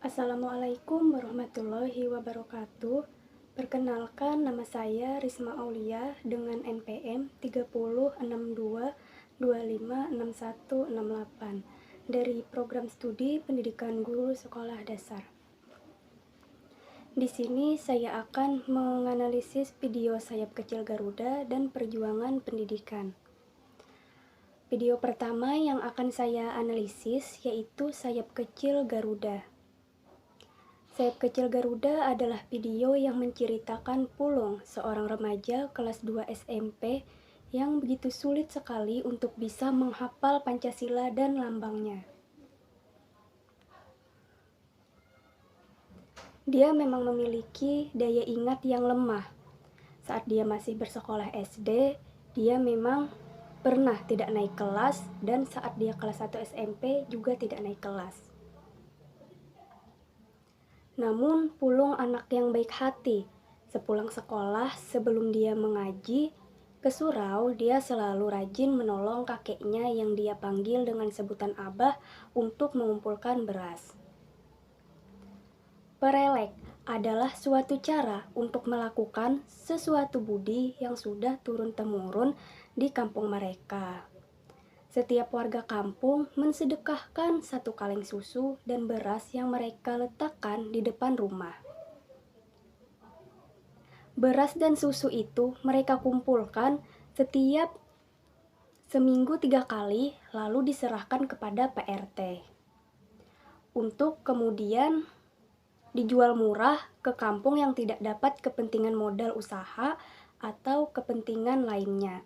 Assalamualaikum warahmatullahi wabarakatuh. Perkenalkan, nama saya Risma Aulia dengan NPM 3062256168 dari Program Studi Pendidikan Guru Sekolah Dasar. Di sini saya akan menganalisis video Sayap Kecil Garuda dan Perjuangan Pendidikan. Video pertama yang akan saya analisis yaitu Sayap Kecil Garuda. Sayap Kecil Garuda adalah video yang menceritakan Pulung, seorang remaja kelas 2 SMP yang begitu sulit sekali untuk bisa menghafal Pancasila dan lambangnya. Dia memang memiliki daya ingat yang lemah. Saat dia masih bersekolah SD, dia memang pernah tidak naik kelas, dan saat dia kelas 1 SMP juga tidak naik kelas. Namun, Pulung anak yang baik hati. Sepulang sekolah, sebelum dia mengaji ke surau, dia selalu rajin menolong kakeknya yang dia panggil dengan sebutan Abah untuk mengumpulkan beras. Perelek adalah suatu cara untuk melakukan sesuatu budi yang sudah turun-temurun di kampung mereka. Setiap warga kampung mensedekahkan satu kaleng susu dan beras yang mereka letakkan di depan rumah. Beras dan susu itu mereka kumpulkan setiap seminggu 3 kali, lalu diserahkan kepada PRT untuk kemudian dijual murah ke kampung yang tidak dapat kepentingan modal usaha atau kepentingan lainnya.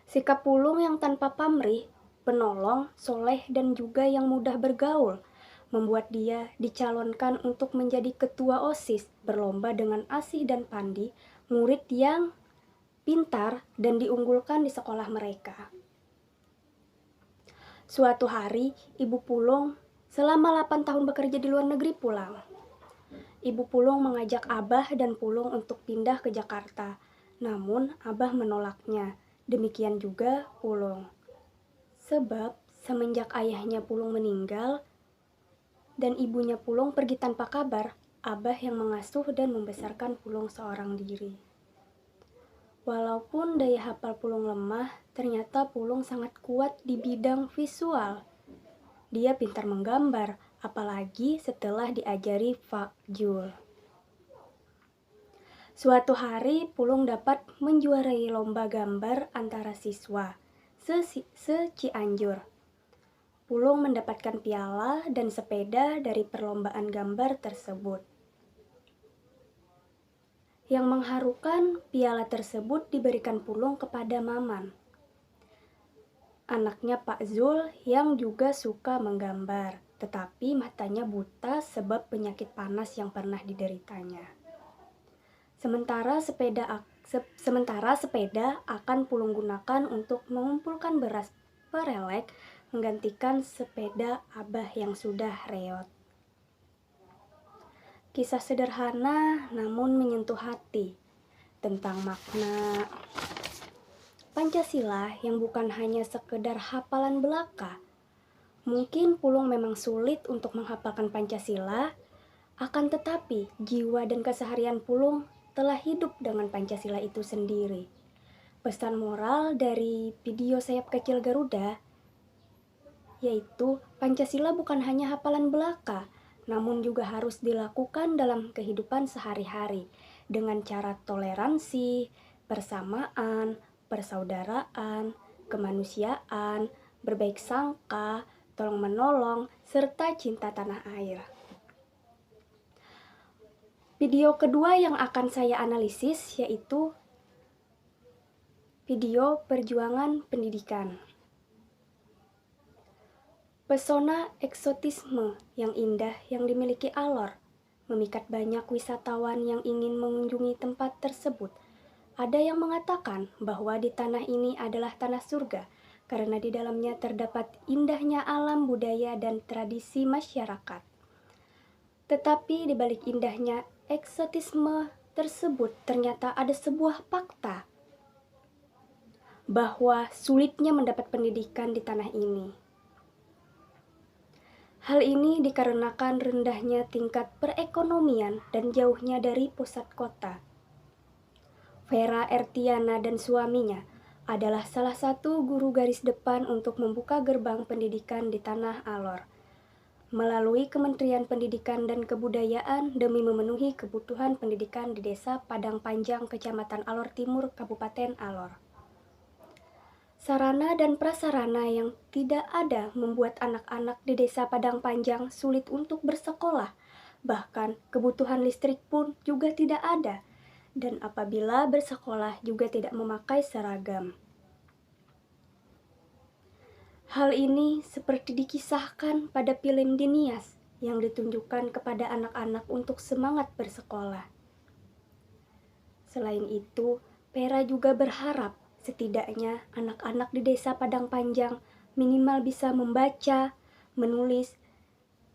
Sikap Pulung yang tanpa pamrih, penolong, soleh, dan juga yang mudah bergaul, membuat dia dicalonkan untuk menjadi ketua OSIS berlomba dengan Asih dan Pandi, murid yang pintar dan diunggulkan di sekolah mereka. Suatu hari, Ibu Pulung selama 8 tahun bekerja di luar negeri pulang. Ibu Pulung mengajak Abah dan Pulung untuk pindah ke Jakarta, namun Abah menolaknya. Demikian juga Pulung. Sebab semenjak ayahnya Pulung meninggal dan ibunya Pulung pergi tanpa kabar, Abah yang mengasuh dan membesarkan Pulung seorang diri. Walaupun daya hafal Pulung lemah, ternyata Pulung sangat kuat di bidang visual. Dia pintar menggambar, apalagi setelah diajari Fakjul. Suatu hari, Pulung dapat menjuarai lomba gambar antara siswa se-Cianjur. Pulung mendapatkan piala dan sepeda dari perlombaan gambar tersebut. Yang mengharukan, piala tersebut diberikan Pulung kepada Maman, anaknya Pak Zul yang juga suka menggambar, tetapi matanya buta sebab penyakit panas yang pernah dideritanya. Sementara sepeda akan Pulung gunakan untuk mengumpulkan beras perelek, menggantikan sepeda Abah yang sudah reot. Kisah sederhana namun menyentuh hati tentang makna Pancasila yang bukan hanya sekedar hafalan belaka. Mungkin Pulung memang sulit untuk menghafalkan Pancasila, akan tetapi jiwa dan keseharian Pulung telah hidup dengan Pancasila itu sendiri. Pesan moral dari video Sayap Kecil Garuda yaitu Pancasila bukan hanya hafalan belaka, namun juga harus dilakukan dalam kehidupan sehari-hari dengan cara toleransi, persamaan, persaudaraan, kemanusiaan, berbaik sangka, tolong-menolong, serta cinta tanah air. Video kedua yang akan saya analisis yaitu video Perjuangan Pendidikan. Pesona eksotisme yang indah yang dimiliki Alor memikat banyak wisatawan yang ingin mengunjungi tempat tersebut. Ada yang mengatakan bahwa di tanah ini adalah tanah surga karena di dalamnya terdapat indahnya alam budaya dan tradisi masyarakat. Tetapi di balik indahnya eksotisme tersebut ternyata ada sebuah fakta bahwa sulitnya mendapat pendidikan di tanah ini. Hal ini dikarenakan rendahnya tingkat perekonomian dan jauhnya dari pusat kota. Vera Ertiana dan suaminya adalah salah satu guru garis depan untuk membuka gerbang pendidikan di Tanah Alor melalui Kementerian Pendidikan dan Kebudayaan demi memenuhi kebutuhan pendidikan di Desa Padang Panjang, Kecamatan Alor Timur, Kabupaten Alor. Sarana dan prasarana yang tidak ada membuat anak-anak di Desa Padang Panjang sulit untuk bersekolah. Bahkan kebutuhan listrik pun juga tidak ada. Dan apabila bersekolah juga tidak memakai seragam. Hal ini seperti dikisahkan pada film Dinias yang ditunjukkan kepada anak-anak untuk semangat bersekolah. Selain itu, Vera juga berharap setidaknya anak-anak di Desa Padang Panjang minimal bisa membaca, menulis,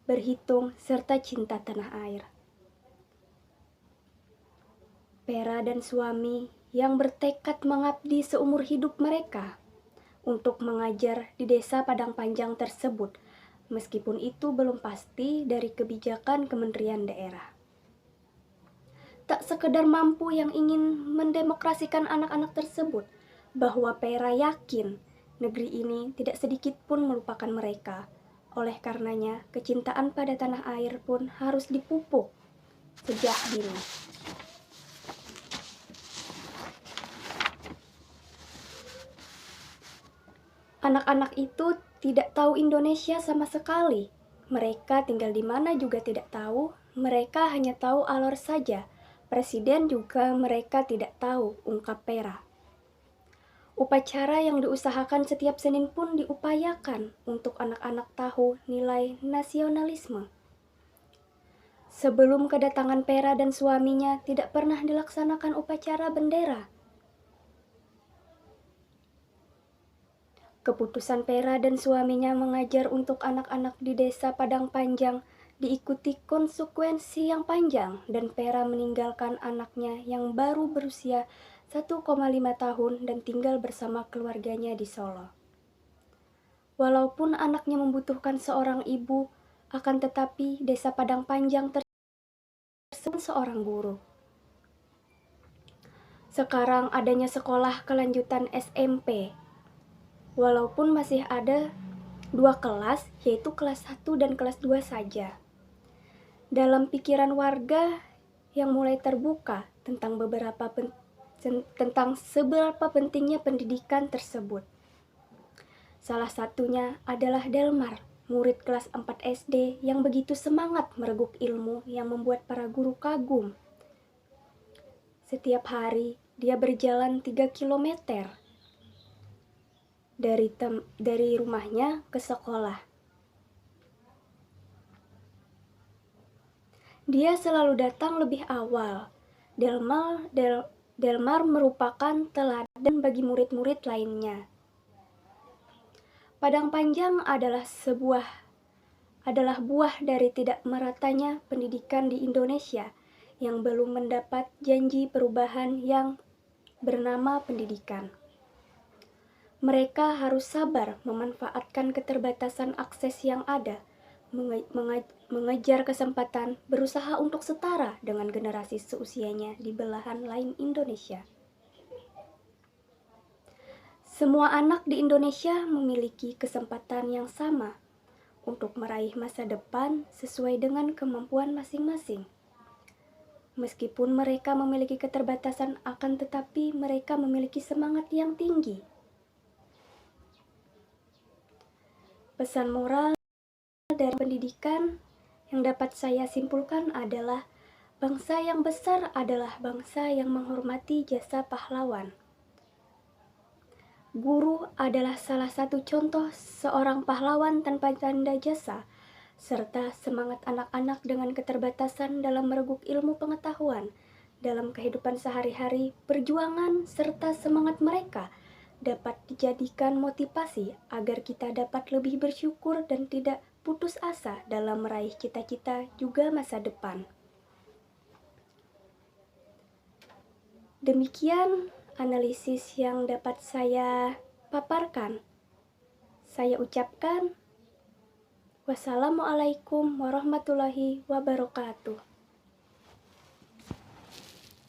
berhitung, serta cinta tanah air. Vera dan suami yang bertekad mengabdi seumur hidup mereka untuk mengajar di Desa Padang Panjang tersebut, meskipun itu belum pasti dari kebijakan Kementerian Daerah. Tak sekedar mampu yang ingin mendemokrasikan anak-anak tersebut, bahwa Vera yakin negeri ini tidak sedikit pun melupakan mereka. Oleh karenanya, kecintaan pada tanah air pun harus dipupuk sejak dini. Anak-anak itu tidak tahu Indonesia sama sekali. Mereka tinggal di mana juga tidak tahu. Mereka hanya tahu Alor saja. Presiden juga mereka tidak tahu, ungkap Vera. Upacara yang diusahakan setiap Senin pun diupayakan untuk anak-anak tahu nilai nasionalisme. Sebelum kedatangan Vera dan suaminya tidak pernah dilaksanakan upacara bendera. Keputusan Vera dan suaminya mengajar untuk anak-anak di Desa Padang Panjang diikuti konsekuensi yang panjang dan Vera meninggalkan anaknya yang baru berusia 1,5 tahun dan tinggal bersama keluarganya di Solo. Walaupun anaknya membutuhkan seorang ibu, akan tetapi Desa Padang Panjang tersebut seorang guru. Sekarang adanya sekolah kelanjutan SMP. Walaupun masih ada 2 kelas, yaitu kelas 1 dan kelas 2 saja. Dalam pikiran warga yang mulai terbuka tentang seberapa pentingnya pendidikan tersebut. Salah satunya adalah Delmar, murid kelas 4 SD yang begitu semangat mereguk ilmu yang membuat para guru kagum. Setiap hari dia berjalan 3 kilometer dari rumahnya ke sekolah. Dia selalu datang lebih awal. Delmar merupakan teladan bagi murid-murid lainnya. Padang Panjang adalah buah dari tidak meratanya pendidikan di Indonesia yang belum mendapat janji perubahan yang bernama pendidikan. Mereka harus sabar memanfaatkan keterbatasan akses yang ada, mengejar kesempatan, berusaha untuk setara dengan generasi seusianya di belahan lain Indonesia. Semua anak di Indonesia memiliki kesempatan yang sama untuk meraih masa depan sesuai dengan kemampuan masing-masing. Meskipun mereka memiliki keterbatasan, akan tetapi mereka memiliki semangat yang tinggi. Pesan moral dari pendidikan yang dapat saya simpulkan adalah bangsa yang besar adalah bangsa yang menghormati jasa pahlawan. Guru adalah salah satu contoh seorang pahlawan tanpa tanda jasa, serta semangat anak-anak dengan keterbatasan dalam mereguk ilmu pengetahuan dalam kehidupan sehari-hari, perjuangan serta semangat mereka dapat dijadikan motivasi agar kita dapat lebih bersyukur dan tidak putus asa dalam meraih cita-cita juga masa depan. Demikian analisis yang dapat saya paparkan. Saya ucapkan Wassalamualaikum warahmatullahi wabarakatuh.